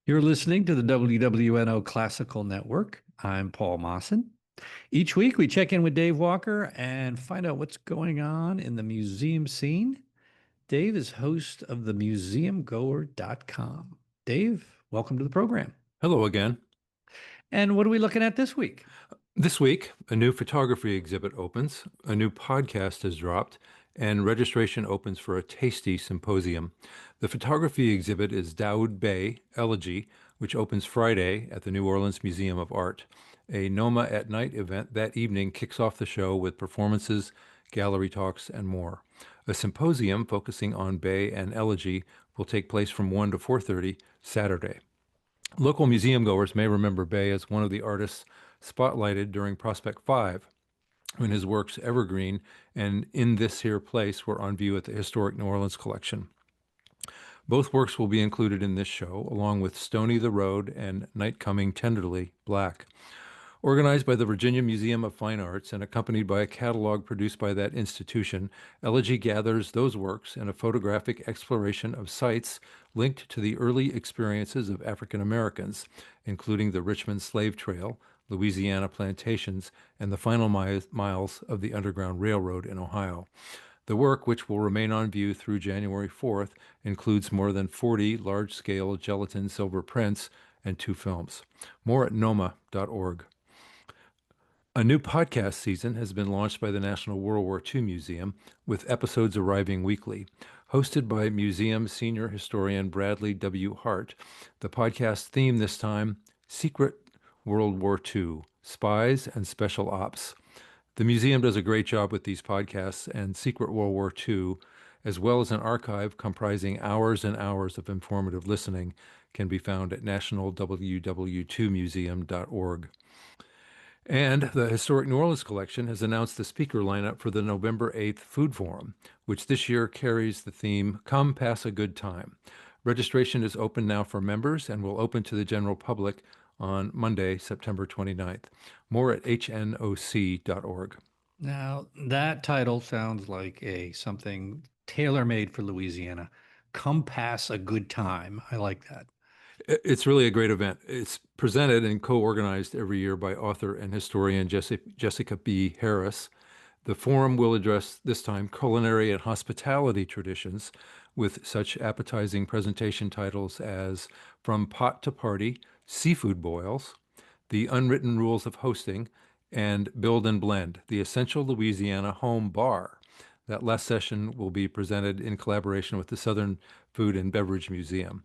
You're listening to the WWNO Classical Network. I'm Paul Mawson. Each week, we check in with Dave Walker and find out what's going on in the museum scene. Dave is host of the Museumgoer.com. Dave, welcome to the program. Hello again. And what are we looking at this week? This week, a new photography exhibit opens, a new podcast has dropped, and registration opens for a tasty symposium. The photography exhibit is Dawoud Bey Elegy, which opens Friday at the New Orleans Museum of Art. A NOMA at Night event that evening kicks off the show with performances, gallery talks, and more. A symposium focusing on Bey and Elegy will take place from 1 to 4:30 Saturday. Local museum goers may remember Bey as one of the artists spotlighted during Prospect 5 when his works Evergreen and In This Here Place were on view at the Historic New Orleans Collection. Both works will be included in this show, along with Stony the Road and Night Coming Tenderly Black. Organized by the Virginia Museum of Fine Arts and accompanied by a catalog produced by that institution, Elegy gathers those works in a photographic exploration of sites linked to the early experiences of African Americans, including the Richmond Slave Trail, Louisiana plantations, and the final miles of the Underground Railroad in Ohio. The work, which will remain on view through January 4th, includes more than 40 large-scale gelatin silver prints and 2 films. More at noma.org. A new podcast season has been launched by the National World War II Museum, with episodes arriving weekly. Hosted by museum senior historian Bradley W. Hart, the podcast theme this time, Secret World War II, Spies and Special Ops. The museum does a great job with these podcasts, and Secret World War II, as well as an archive comprising hours and hours of informative listening, can be found at nationalww2museum.org. And the Historic New Orleans Collection has announced the speaker lineup for the November 8th Food Forum, which this year carries the theme, Come Pass a Good Time. Registration is open now for members and will open to the general public on Monday, September 29th. More at hnoc.org. Now, that title sounds like something tailor-made for Louisiana. Come pass a good time. I like that. It's really a great event. It's presented and co-organized every year by author and historian Jessica B. Harris. The forum will address this time culinary and hospitality traditions with such appetizing presentation titles as From Pot to Party, Seafood Boils, The Unwritten Rules of Hosting, and Build and Blend, the Essential Louisiana Home Bar. That last session will be presented in collaboration with the Southern Food and Beverage Museum.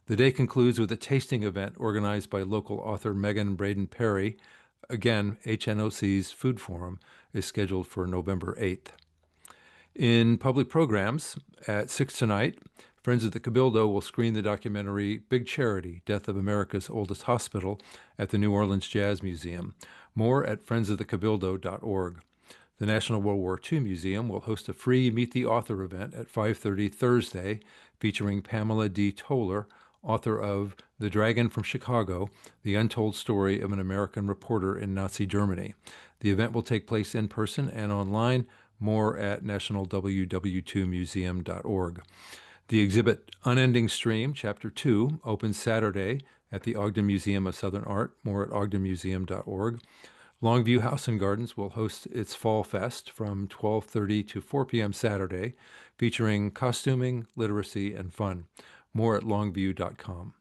The day concludes with a tasting event organized by local author Megan Braden Perry. Again, HNOC's Food Forum is scheduled for November 8th. In public programs, at 6 tonight, Friends of the Cabildo will screen the documentary Big Charity, Death of America's Oldest Hospital at the New Orleans Jazz Museum. More at friendsofthecabildo.org. The National World War II Museum will host a free Meet the Author event at 5:30 Thursday, featuring Pamela D. Toller, author of The Dragon from Chicago, The Untold Story of an American Reporter in Nazi Germany. The event will take place in person and online. More at nationalww2museum.org. The exhibit Unending Stream, Chapter 2, opens Saturday at the Ogden Museum of Southern Art. More at ogdenmuseum.org. Longview House and Gardens will host its Fall Fest from 12:30 to 4 p.m. Saturday, featuring costuming, literacy, and fun. More at longview.com.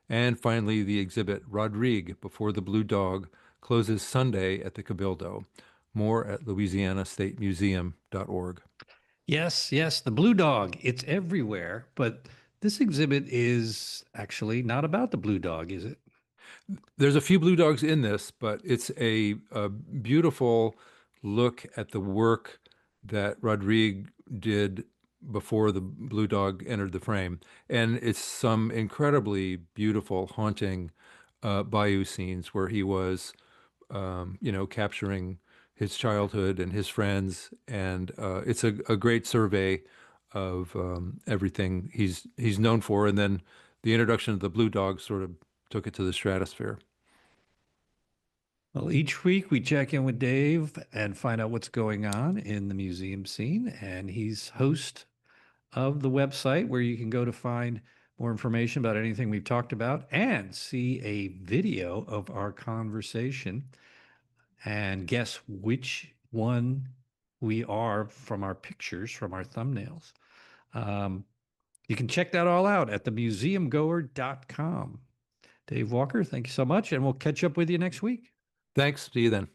And finally, the exhibit Rodrigue Before the Blue Dog closes Sunday at the Cabildo. More at louisianastatemuseum.org. Yes, yes, the blue dog. It's everywhere, but this exhibit is actually not about the blue dog, is it? There's a few blue dogs in this, but it's a beautiful look at the work that Rodrigue did before the blue dog entered the frame. And it's some incredibly beautiful, haunting bayou scenes where he was, capturing his childhood and his friends. And it's a great survey of everything he's known for. And then the introduction of the blue dog sort of took it to the stratosphere. Well, each week we check in with Dave and find out what's going on in the museum scene. And he's host of the website where you can go to find more information about anything we've talked about, and see a video of our conversation and guess which one we are from our pictures, from our thumbnails. You can check that all out at themuseumgoer.com. Dave Walker, thank you so much, and we'll catch up with you next week. Thanks. See you then.